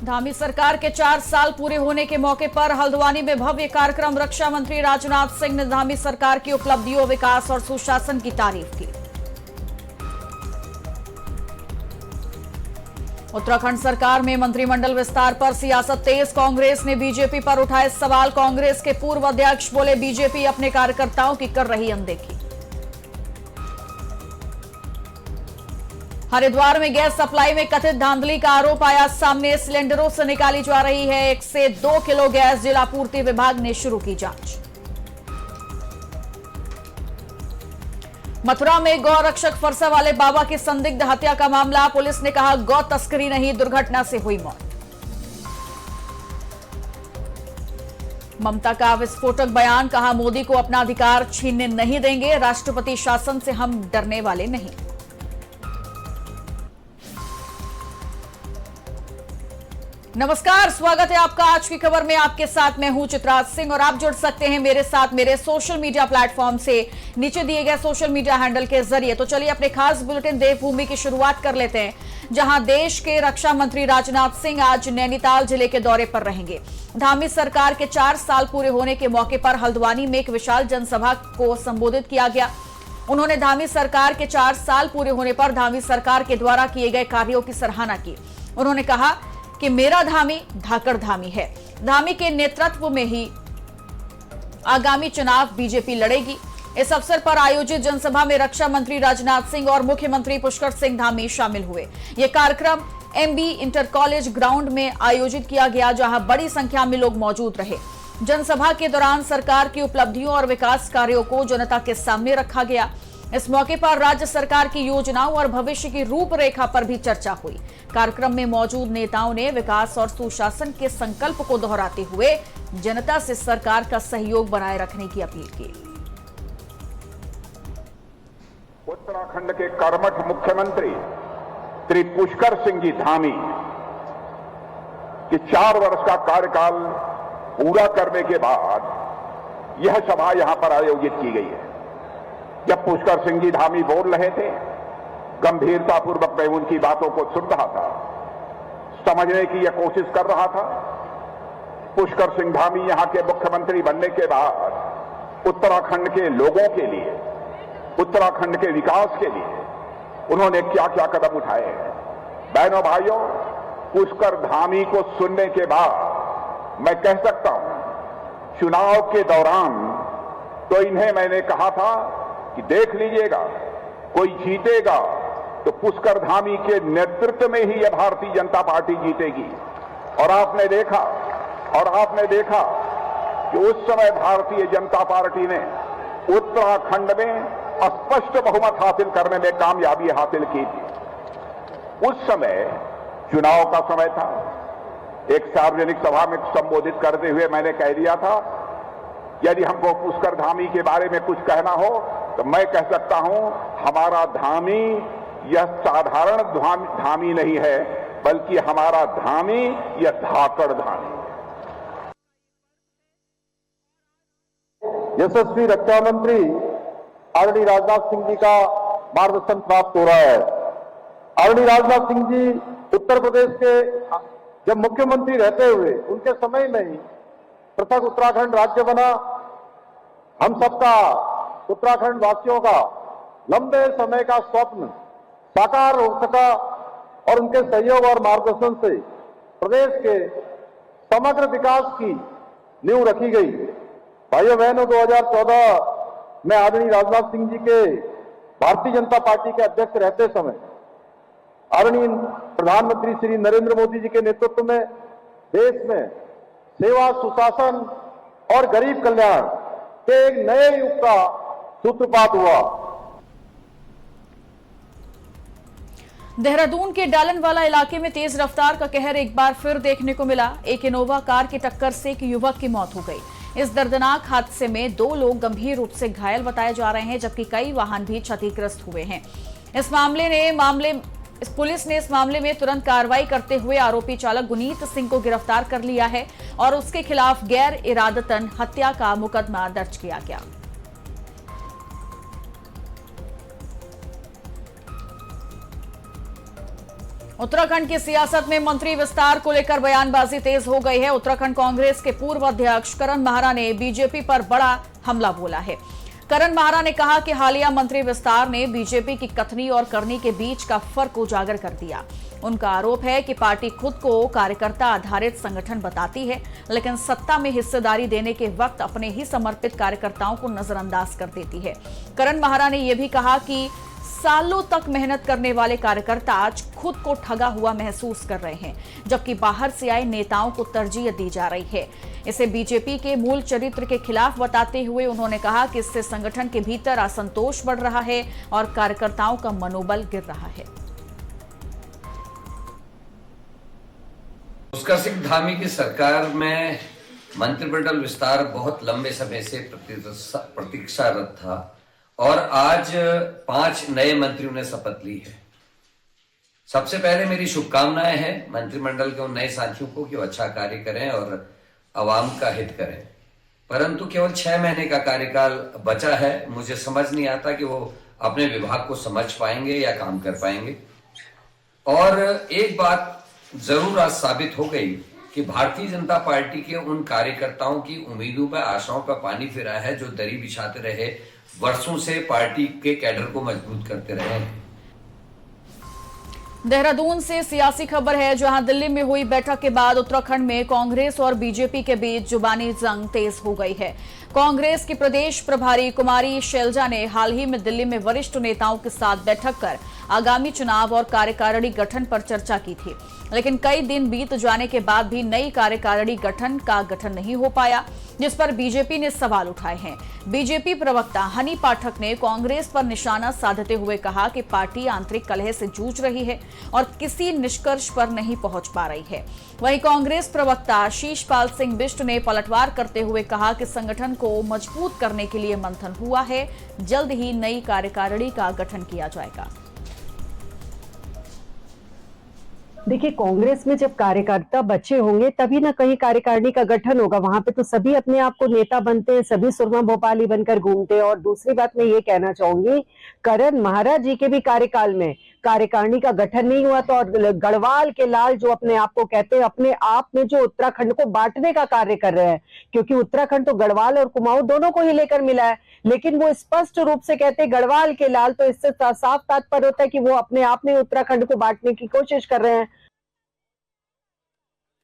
धामी सरकार के 4 साल पूरे होने के मौके पर हल्द्वानी में भव्य कार्यक्रम। रक्षा मंत्री राजनाथ सिंह ने धामी सरकार की उपलब्धियों, विकास और सुशासन की तारीफ की। उत्तराखंड सरकार में मंत्रिमंडल विस्तार पर सियासत तेज। कांग्रेस ने बीजेपी पर उठाए सवाल। कांग्रेस के पूर्व अध्यक्ष बोले, बीजेपी अपने कार्यकर्ताओं की कर रही अनदेखी। हरिद्वार में गैस सप्लाई में कथित धांधली का आरोप आया सामने। सिलेंडरों से निकाली जा रही है 1 से 2 किलो गैस। जिला आपूर्ति विभाग ने शुरू की जांच। मथुरा में गौ रक्षक फरसा वाले बाबा की संदिग्ध हत्या का मामला। पुलिस ने कहा गौ तस्करी नहीं, दुर्घटना से हुई मौत। ममता का विस्फोटक बयान। कहा मोदी को अपना अधिकार छीनने नहीं देंगे। राष्ट्रपति शासन से हम डरने वाले नहीं। नमस्कार, स्वागत है आपका आज की खबर में। आपके साथ मैं हूं चित्राज सिंह और आप जुड़ सकते हैं मेरे साथ मेरे सोशल मीडिया प्लेटफॉर्म से नीचे दिए गए सोशल मीडिया हैंडल के जरिए। तो चलिए अपने खास बुलेटिन देवभूमि की शुरुआत कर लेते हैं, जहां देश के रक्षा मंत्री राजनाथ सिंह आज नैनीताल जिले के दौरे पर रहेंगे। धामी सरकार के 4 साल पूरे होने के मौके पर हल्द्वानी में एक विशाल जनसभा को संबोधित किया गया। उन्होंने धामी सरकार के 4 साल पूरे होने पर धामी सरकार के द्वारा किए गए कार्यों की सराहना की। उन्होंने कहा कि मेरा धामी धाकड़ धामी है। धामी के नेतृत्व में ही आगामी चुनाव बीजेपी लड़ेगी। इस अवसर पर आयोजित जनसभा में रक्षा मंत्री राजनाथ सिंह और मुख्यमंत्री पुष्कर सिंह धामी शामिल हुए। यह कार्यक्रम एमबी इंटर कॉलेज ग्राउंड में आयोजित किया गया, जहां बड़ी संख्या में लोग मौजूद रहे। जनसभा के दौरान सरकार की उपलब्धियों और विकास कार्यों को जनता के सामने रखा गया। इस मौके पर राज्य सरकार की योजनाओं और भविष्य की रूपरेखा पर भी चर्चा हुई। कार्यक्रम में मौजूद नेताओं ने विकास और सुशासन के संकल्प को दोहराते हुए जनता से सरकार का सहयोग बनाए रखने की अपील की। उत्तराखंड के कर्मठ मुख्यमंत्री श्री पुष्कर सिंह जी धामी के 4 वर्ष का कार्यकाल पूरा करने के बाद यह सभा यहां पर आयोजित की गई है। जब पुष्कर सिंह जी धामी बोल रहे थे, गंभीरतापूर्वक मैं उनकी बातों को सुन रहा था, समझने की यह कोशिश कर रहा था। पुष्कर सिंह धामी यहां के मुख्यमंत्री बनने के बाद उत्तराखंड के लोगों के लिए, उत्तराखंड के विकास के लिए उन्होंने क्या क्या कदम उठाए हैं। बहनों भाइयों, पुष्कर धामी को सुनने के बाद मैं कह सकता हूं, चुनाव के दौरान तो इन्हें मैंने कहा था कि देख लीजिएगा, कोई जीतेगा तो पुष्कर धामी के नेतृत्व में ही यह भारतीय जनता पार्टी जीतेगी। और आपने देखा कि उस समय भारतीय जनता पार्टी ने उत्तराखंड में स्पष्ट बहुमत हासिल करने में कामयाबी हासिल की थी। उस समय चुनाव का समय था। एक सार्वजनिक सभा में संबोधित करते हुए मैंने कह दिया था, यदि हमको पुष्कर धामी के बारे में कुछ कहना हो तो मैं कह सकता हूं, हमारा धामी यह साधारण धामी नहीं है, बल्कि हमारा धामी यह धाकड़ धामी है। यशस्वी रक्षा मंत्री आदरणीय राजनाथ सिंह जी का मार्गदर्शन प्राप्त हो रहा है। आदरणीय राजनाथ सिंह जी उत्तर प्रदेश के जब मुख्यमंत्री रहते हुए उनके समय में ही पृथक उत्तराखंड राज्य बना। हम सबका, उत्तराखंड वासियों का लंबे समय का स्वप्न साकार हो सका और उनके सहयोग और मार्गदर्शन से प्रदेश के समग्र विकास की नींव रखी गई। भाइयों बहनों, 2014 में आदरणीय राजनाथ सिंह जी के भारतीय जनता पार्टी के अध्यक्ष रहते समय आदरणीय प्रधानमंत्री श्री नरेंद्र मोदी जी के नेतृत्व में देश में सेवा, सुशासन और गरीब कल्याण के एक नए युग का सूत्रपात हुआ। देहरादून के डालनवाला इलाके में तेज रफ्तार का कहर एक बार फिर देखने को मिला। एक इनोवा कार की टक्कर से एक युवक की मौत हो गई। इस दर्दनाक हादसे में 2 लोग गंभीर रूप से घायल बताए जा रहे हैं, जबकि कई वाहन भी क्षतिग्रस्त हुए हैं। पुलिस ने इस मामले में तुरंत कार्रवाई करते हुए आरोपी चालक गुनीत सिंह को गिरफ्तार कर लिया है और उसके खिलाफ गैर इरादतन हत्या का मुकदमा दर्ज किया गया। उत्तराखंड की सियासत में मंत्री विस्तार को लेकर बयानबाजी तेज हो गई है। उत्तराखंड कांग्रेस के पूर्व अध्यक्ष करण माहरा ने बीजेपी पर बड़ा हमला बोला है। करण माहरा ने कहा कि हालिया मंत्री विस्तार ने बीजेपी की कथनी और करनी के बीच का फर्क उजागर कर दिया। उनका आरोप है कि पार्टी खुद को कार्यकर्ता आधारित संगठन बताती है, लेकिन सत्ता में हिस्सेदारी देने के वक्त अपने ही समर्पित कार्यकर्ताओं को नजरअंदाज कर देती है। करण माहरा ने यह भी कहा कि सालों तक मेहनत करने वाले कार्यकर्ता आज खुद को ठगा हुआ महसूस कर रहे हैं, जबकि बाहर से आए नेताओं को तरजीह दी जा रही है। इसे बीजेपी के मूल चरित्र के खिलाफ बताते हुए उन्होंने कहा कि इससे संगठन के भीतर असंतोष बढ़ रहा है और कार्यकर्ताओं का मनोबल गिर रहा है। पुष्कर सिंह धामी की सरकार में मंत्रिमंडल विस्तार बहुत लंबे समय से प्रतीक्षारत था और आज 5 नए मंत्रियों ने शपथ ली है। सबसे पहले मेरी शुभकामनाएं हैं मंत्रिमंडल के उन नए साथियों को कि वो अच्छा कार्य करें और आवाम का हित करें। परंतु केवल 6 महीने का कार्यकाल बचा है। मुझे समझ नहीं आता कि वो अपने विभाग को समझ पाएंगे या काम कर पाएंगे। और एक बात जरूर आज साबित हो गई कि भारतीय जनता पार्टी के उन कार्यकर्ताओं की उम्मीदों पर आशाओं पर पानी फिरा है जो दरी बिछाते रहे, वर्षों से पार्टी के कैडर को मजबूत करते रहे। देहरादून से सियासी खबर है, जहां दिल्ली में हुई बैठक के बाद उत्तराखंड में कांग्रेस और बीजेपी के बीच जुबानी जंग तेज हो गई है। कांग्रेस की प्रदेश प्रभारी कुमारी शैलजा ने हाल ही में दिल्ली में वरिष्ठ नेताओं के साथ बैठक कर आगामी चुनाव और कार्यकारिणी गठन पर चर्चा की थी, लेकिन कई दिन बीत जाने के बाद भी नई कार्यकारिणी गठन नहीं हो पाया, जिस पर बीजेपी ने सवाल उठाए हैं। बीजेपी प्रवक्ता हनी पाठक ने कांग्रेस पर निशाना साधते हुए कहा कि पार्टी आंतरिक कलह से जूझ रही है और किसी निष्कर्ष पर नहीं पहुंच पा रही है। वहीं कांग्रेस प्रवक्ता शीशपाल सिंह बिष्ट ने पलटवार करते हुए कहा कि संगठन को मजबूत करने के लिए मंथन हुआ है, जल्द ही नई कार्यकारिणी का गठन किया जाएगा। देखिए, कांग्रेस में जब कार्यकर्ता बचे होंगे तभी ना कहीं कार्यकारिणी का गठन होगा। वहां पे तो सभी अपने आप को नेता बनते हैं, सभी सुरमा भोपाली बनकर घूमते हैं। और दूसरी बात मैं ये कहना चाहूंगी, करण महाराज जी के भी कार्यकाल में कार्यकारिणी का गठन नहीं हुआ। तो और गढ़वाल के लाल जो अपने आप को कहते हैं, अपने आप में जो उत्तराखंड को बांटने का कार्य कर रहे हैं, क्योंकि उत्तराखंड तो गढ़वाल और कुमाऊं दोनों को ही लेकर मिला है, लेकिन वो स्पष्ट रूप से कहते हैं गढ़वाल के लाल। तो इससे साफ तात्पर्य होता है कि वो अपने आप में उत्तराखंड को बांटने की कोशिश कर रहे हैं।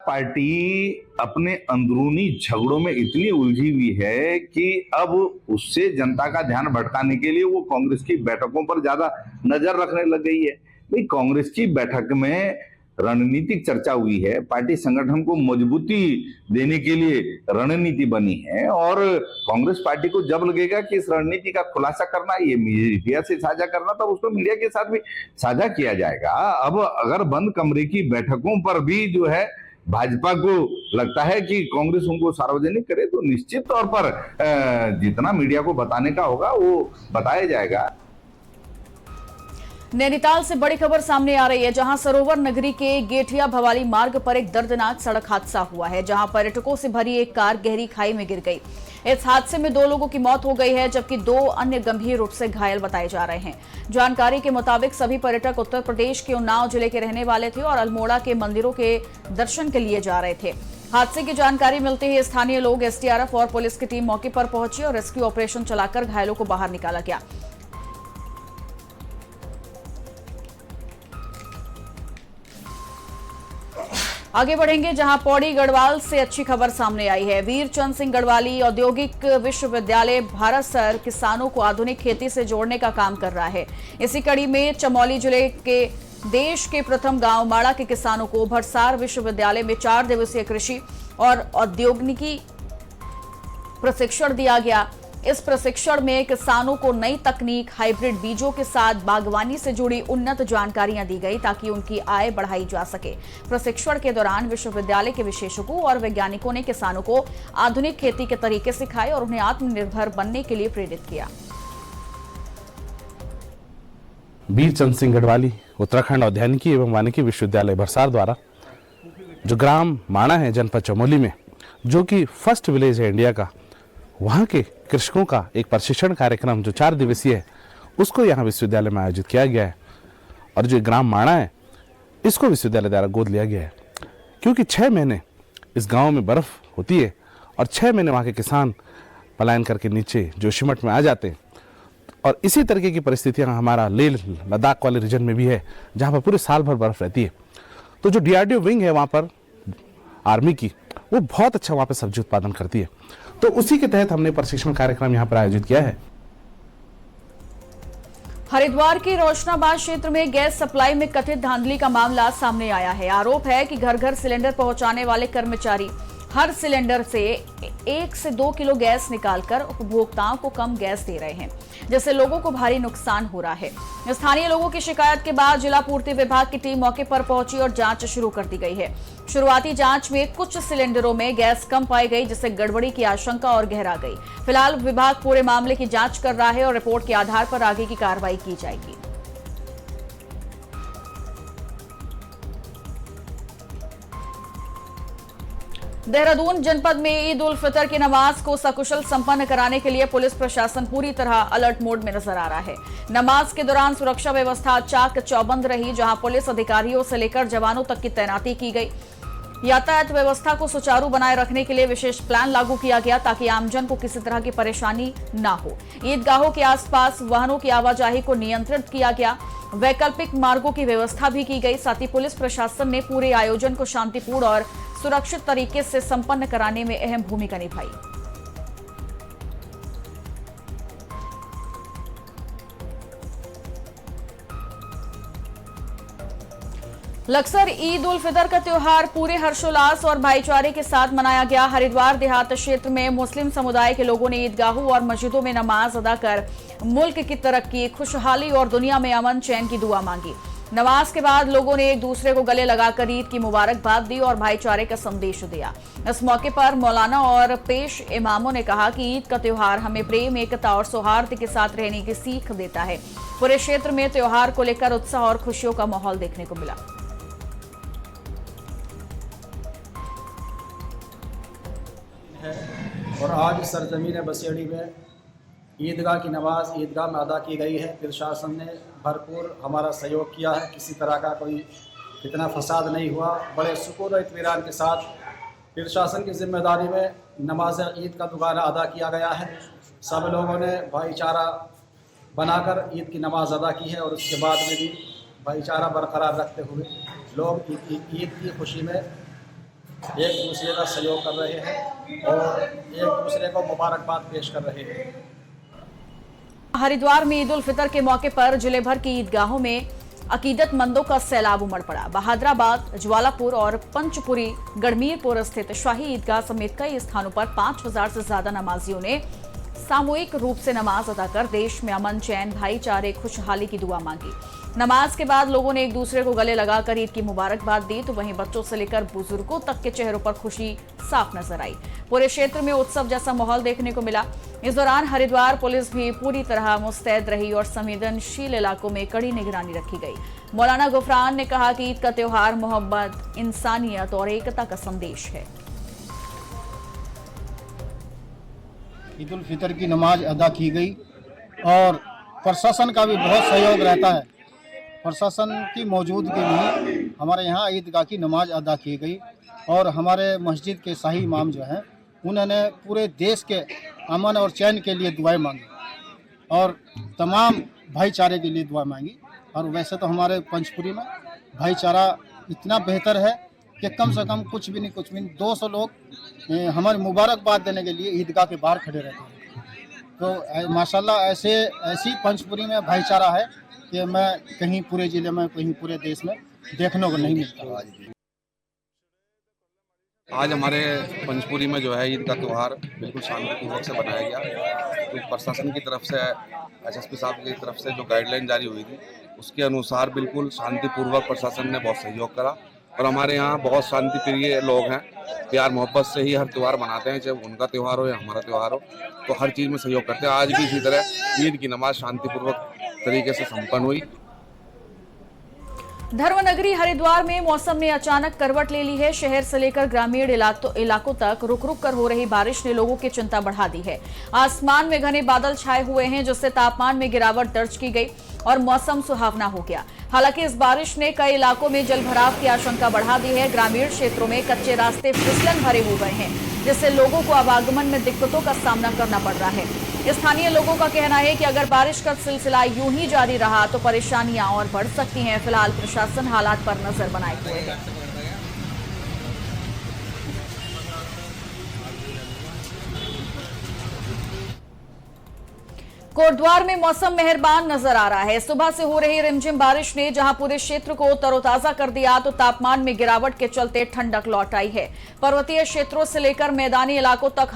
पार्टी अपने अंदरूनी झगड़ों में इतनी उलझी हुई है कि अब उससे जनता का ध्यान भटकाने के लिए वो कांग्रेस की बैठकों पर ज्यादा नजर रखने लग गई है। भाई, कांग्रेस की बैठक में रणनीतिक चर्चा हुई है, पार्टी संगठन को मजबूती देने के लिए रणनीति बनी है और कांग्रेस पार्टी को जब लगेगा कि इस रणनीति का खुलासा करना, ये मीडिया से साझा करना, तब उसको मीडिया के साथ भी साझा किया जाएगा। अब अगर बंद कमरे की बैठकों पर भी जो है भाजपा को लगता है कि कांग्रेस उनको सार्वजनिक करे, तो निश्चित तौर पर जितना मीडिया को बताने का होगा वो बताया जाएगा। नैनीताल से बड़ी खबर सामने आ रही है, जहां सरोवर नगरी के गेठिया भवाली मार्ग पर एक दर्दनाक सड़क हादसा हुआ है, जहां पर्यटकों से भरी एक कार गहरी खाई में गिर गई। इस हादसे में 2 लोगों की मौत हो गई है, जबकि 2 अन्य गंभीर रूप से घायल बताए जा रहे हैं। जानकारी के मुताबिक सभी पर्यटक उत्तर प्रदेश के उन्नाव जिले के रहने वाले थे और अल्मोड़ा के मंदिरों के दर्शन के लिए जा रहे थे। हादसे की जानकारी मिलते ही स्थानीय लोग, एसडीआरएफ और पुलिस की टीम मौके पर पहुंची और रेस्क्यू ऑपरेशन चलाकर घायलों को बाहर निकाला गया। आगे बढ़ेंगे, जहां पौड़ी गढ़वाल से अच्छी खबर सामने आई है। वीरचंद सिंह गढ़वाली औद्योगिक विश्वविद्यालय भारत किसानों को आधुनिक खेती से जोड़ने का काम कर रहा है। इसी कड़ी में चमोली जिले के देश के प्रथम गांव माड़ा के किसानों को भरसार विश्वविद्यालय में 4 दिवसीय कृषि और औद्योगिकी प्रशिक्षण दिया गया। इस प्रशिक्षण में किसानों को नई तकनीक, हाइब्रिड बीजों के साथ बागवानी से जुड़ी उन्नत जानकारियां दी गई ताकि उनकी आय बढ़ाई जा सके। प्रशिक्षण के दौरान विश्वविद्यालय के विशेषज्ञों और वैज्ञानिकों ने किसानों को आधुनिक खेती के तरीके सिखाए और उन्हें आत्मनिर्भर बनने के लिए प्रेरित किया। वीरचंद सिंह गढ़वाली उत्तराखंड औद्यानिकी एवं वानिकी विश्वविद्यालय भरसार द्वारा जो ग्राम माणा है जनपद चमोली में, जो कि फर्स्ट विलेज है इंडिया का, वहाँ के कृषकों का एक प्रशिक्षण कार्यक्रम जो 4 दिवसीय है, उसको यहाँ विश्वविद्यालय में आयोजित किया गया है। और जो ग्राम माणा है, इसको विश्वविद्यालय द्वारा गोद लिया गया है, क्योंकि 6 महीने इस गांव में बर्फ़ होती है और 6 महीने वहाँ के किसान पलायन करके नीचे जोशीमठ में आ जाते हैं। और इसी तरीके की परिस्थितियाँ हमारा लेह लद्दाख वाले रीजन में भी है, जहाँ पर पूरे साल भर बर्फ़ रहती है। तो जो DRDO विंग है वहाँ पर आर्मी की, वो बहुत अच्छा वहाँ पर सब्जी उत्पादन करती है। तो उसी के तहत हमने प्रशिक्षण कार्यक्रम यहाँ पर आयोजित किया है। हरिद्वार के रोशनाबाद क्षेत्र में गैस सप्लाई में कथित धांधली का मामला सामने आया है। आरोप है कि घर घर सिलेंडर पहुंचाने वाले कर्मचारी हर सिलेंडर से 1 से 2 किलो गैस निकालकर उपभोक्ताओं को कम गैस दे रहे हैं, जिससे लोगों को भारी नुकसान हो रहा है। स्थानीय लोगों की शिकायत के बाद जिला पूर्ति विभाग की टीम मौके पर पहुंची और जांच शुरू कर दी गई है। शुरुआती जांच में कुछ सिलेंडरों में गैस कम पाई गई, जिससे गड़बड़ी की आशंका और गहरा गई। फिलहाल विभाग पूरे मामले की जांच कर रहा है और रिपोर्ट के आधार पर आगे की कार्रवाई की जाएगी। देहरादून जनपद में ईद उल फितर की नमाज को सकुशल संपन्न कराने के लिए पुलिस प्रशासन पूरी तरह अलर्ट मोड में नजर आ रहा है। नमाज के दौरान सुरक्षा व्यवस्था चाक चौबंद रही, जहां पुलिस अधिकारियों से लेकर जवानों तक की तैनाती की गई। यातायात व्यवस्था को सुचारू बनाए रखने के लिए विशेष प्लान लागू किया गया, ताकि आमजन को किसी तरह की परेशानी न हो। ईदगाहों के आसपास वाहनों की आवाजाही को नियंत्रित किया गया। वैकल्पिक मार्गों की व्यवस्था भी की गई। साथ ही पुलिस प्रशासन ने पूरे आयोजन को शांतिपूर्ण और सुरक्षित तरीके से संपन्न कराने में अहम भूमिका निभाई। लक्सर ईद उल फितर का त्योहार पूरे हर्षोल्लास और भाईचारे के साथ मनाया गया। हरिद्वार देहात क्षेत्र में मुस्लिम समुदाय के लोगों ने ईदगाहों और मस्जिदों में नमाज अदा कर मुल्क की तरक्की, खुशहाली और दुनिया में अमन चैन की दुआ मांगी। नमाज के बाद लोगों ने एक दूसरे को गले लगाकर ईद की मुबारकबाद दी और भाईचारे का संदेश दिया। इस मौके पर मौलाना और पेश इमामों ने कहा कि ईद का त्योहार हमें प्रेम, एकता और सौहार्द के साथ रहने की सीख देता है। पूरे क्षेत्र में त्योहार को लेकर उत्साह और खुशियों का माहौल देखने को मिला। और आज सरजमीन बसेड़ी में ईदगाह की नमाज ईदगाह में अदा की गई है। प्रशासन ने भरपूर हमारा सहयोग किया है, किसी तरह का कोई इतना फसाद नहीं हुआ। बड़े सुकून और इत्मीनान के साथ प्रशासन की जिम्मेदारी में नमाज ईद का दोबारा अदा किया गया है। सब लोगों ने भाईचारा बनाकर ईद की नमाज अदा की है और उसके बाद में भी भाईचारा बरकरार रखते हुए लोग ईद की खुशी में एक दूसरे का सहयोग कर रहे हैं और एक दूसरे को मुबारकबाद पेश कर रहे हैं। हरिद्वार में ईद उल फितर के मौके पर जिले भर की ईदगाहों में अकीदतमंदों का सैलाब उमड़ पड़ा। बहादुराबाद, ज्वालापुर और पंचपुरी गढ़मीरपुर स्थित शाही ईदगाह समेत कई स्थानों पर 5000 से ज्यादा नमाजियों ने सामूहिक रूप से नमाज अदा कर देश में अमन, चैन, भाईचारे, खुशहाली की दुआ मांगी। नमाज के बाद लोगों ने एक दूसरे को गले लगाकर ईद की मुबारकबाद दी, तो वहीं बच्चों से लेकर बुजुर्गों तक के चेहरों पर खुशी साफ नजर आई। पूरे क्षेत्र में उत्सव जैसा माहौल देखने को मिला। इस दौरान हरिद्वार पुलिस भी पूरी तरह मुस्तैद रही और संवेदनशील इलाकों में कड़ी निगरानी रखी गई। मौलाना गुफरान ने कहा कि ईद का त्योहार मोहब्बत, इंसानियत और एकता का संदेश है। ईद उल फितर की नमाज अदा की गई और प्रशासन का भी बहुत सहयोग रहता है। प्रशासन की मौजूदगी में हमारे यहाँ ईदगाह की नमाज अदा की गई और हमारे मस्जिद के शाही इमाम जो हैं उन्होंने पूरे देश के अमन और चैन के लिए दुआएं मांगी और तमाम भाईचारे के लिए दुआ मांगी। और वैसे तो हमारे पंचपुरी में भाईचारा इतना बेहतर है कि कम से कम कुछ भी नहीं 200 लोग हमारी मुबारकबाद देने के लिए ईदगाह के बाहर खड़े रहते हैं। तो माशाल्लाह ऐसी पंचपुरी में भाईचारा है कि मैं कहीं पूरे ज़िले में, कहीं पूरे देश में देखने को नहीं मिलता। आज हमारे पंचपुरी में जो है ईद का त्यौहार बिल्कुल शांतिपूर्वक से बनाया गया। तो प्रशासन की तरफ से, एसएसपी साहब की तरफ से जो गाइडलाइन जारी हुई थी उसके अनुसार बिल्कुल शांतिपूर्वक प्रशासन ने बहुत सहयोग करा। और हमारे यहाँ बहुत शांति प्रिय लोग हैं, प्यार मोहब्बत से ही हर त्यौहार मनाते हैं, चाहे उनका त्यौहार हो या हमारा त्यौहार हो, तो हर चीज़ में सहयोग करते हैं। आज भी इसी तरह ईद की नमाज शांतिपूर्वक तरीके से संपन्न हुई। धर्मनगरी हरिद्वार में मौसम ने अचानक करवट ले ली है। शहर से लेकर ग्रामीण इलाकों तक रुक रुक कर हो रही बारिश ने लोगों की चिंता बढ़ा दी है। आसमान में घने बादल छाए हुए हैं, जिससे तापमान में गिरावट दर्ज की गई और मौसम सुहावना हो गया। हालांकि इस बारिश ने कई इलाकों में जलभराव की आशंका बढ़ा दी है। ग्रामीण क्षेत्रों में कच्चे रास्ते फिसलन भरे हो गए हैं, जिससे लोगों को आवागमन में दिक्कतों का सामना करना पड़ रहा है। स्थानीय लोगों का कहना है कि अगर बारिश का सिलसिला यूं ही जारी रहा तो परेशानियां और बढ़ सकती हैं। फिलहाल प्रशासन हालात पर नजर बनाए हुए है। कोटद्वार में मौसम मेहरबान नजर आ रहा है। सुबह से हो रही रिमझिम बारिश ने जहां पूरे क्षेत्र को तरोताजा कर दिया, तो तापमान में गिरावट के चलते ठंडक लौट आई है। पर्वतीय क्षेत्रों से लेकर मैदानी इलाकों तक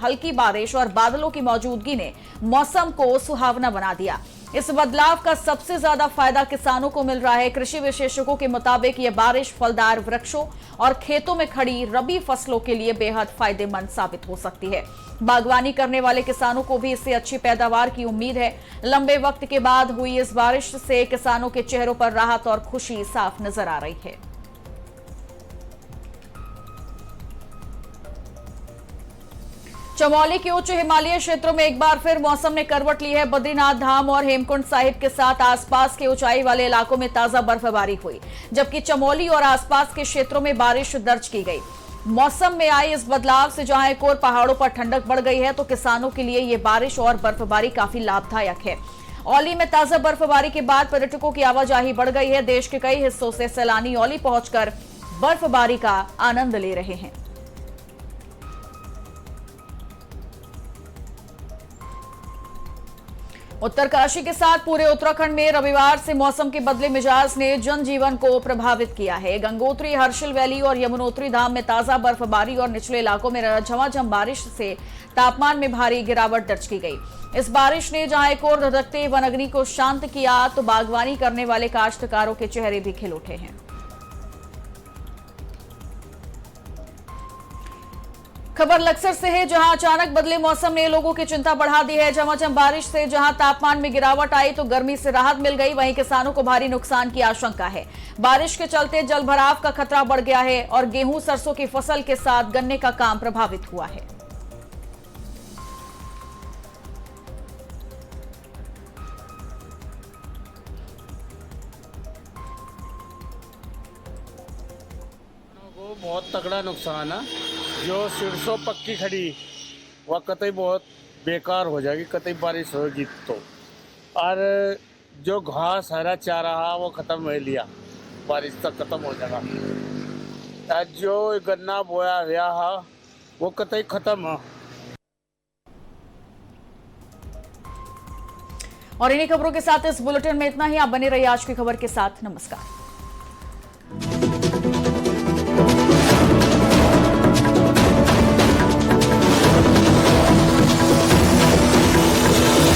हल्की बारिश और बादलों की मौजूदगी ने मौसम को सुहावना बना दिया। इस बदलाव का सबसे ज्यादा फायदा किसानों को मिल रहा है। कृषि विशेषज्ञों के मुताबिक ये बारिश फलदार वृक्षों और खेतों में खड़ी रबी फसलों के लिए बेहद फायदेमंद साबित हो सकती है। बागवानी करने वाले किसानों को भी इससे अच्छी पैदावार की उम्मीद है। लंबे वक्त के बाद हुई इस बारिश से किसानों के चेहरों पर राहत और खुशी साफ नजर आ रही है। चमोली के उच्च हिमालयी क्षेत्रों में एक बार फिर मौसम ने करवट ली है। बद्रीनाथ धाम और हेमकुंड साहिब के साथ आसपास के ऊंचाई वाले इलाकों में ताजा बर्फबारी हुई, जबकि चमोली और आसपास के क्षेत्रों में बारिश दर्ज की गई। मौसम में आए इस बदलाव से जहां एक और पहाड़ों पर ठंडक बढ़ गई है, तो किसानों के लिए ये बारिश और बर्फबारी काफी लाभदायक है। औली में ताजा बर्फबारी के बाद पर्यटकों की आवाजाही बढ़ गई है। देश के कई हिस्सों से सैलानी औली पहुंचकर बर्फबारी का आनंद ले रहे हैं। उत्तरकाशी के साथ पूरे उत्तराखंड में रविवार से मौसम के बदले मिजाज ने जनजीवन को प्रभावित किया है। गंगोत्री, हर्षिल वैली और यमुनोत्री धाम में ताजा बर्फबारी और निचले इलाकों में झमाझम बारिश से तापमान में भारी गिरावट दर्ज की गई। इस बारिश ने जहां एक और धधकते वनअग्नि को शांत किया, तो बागवानी करने वाले काश्तकारों के चेहरे भी खिल उठे हैं। खबर लक्सर से है, जहां अचानक बदले मौसम ने लोगों की चिंता बढ़ा दी है। झमाझम बारिश से जहां तापमान में गिरावट आई, तो गर्मी से राहत मिल गई। वहीं किसानों को भारी नुकसान की आशंका है। बारिश के चलते जलभराव का खतरा बढ़ गया है और गेहूं, सरसों की फसल के साथ गन्ने का काम प्रभावित हुआ है। बहुत तगड़ा नुकसान है। जो सिरसों पक्की खड़ी वह कतई बहुत बेकार हो जाएगी, कतई बारिश होगी तो। और जो घास हरा चारा वो ख़त्म हो लिया, बारिश तक ख़त्म हो जाएगा। जो गन्ना बोया हुआ है वो कतई ख़त्म है। और इन्हीं खबरों के साथ इस बुलेटिन में इतना ही। आप बने रहिए आज की खबर के साथ। नमस्कार।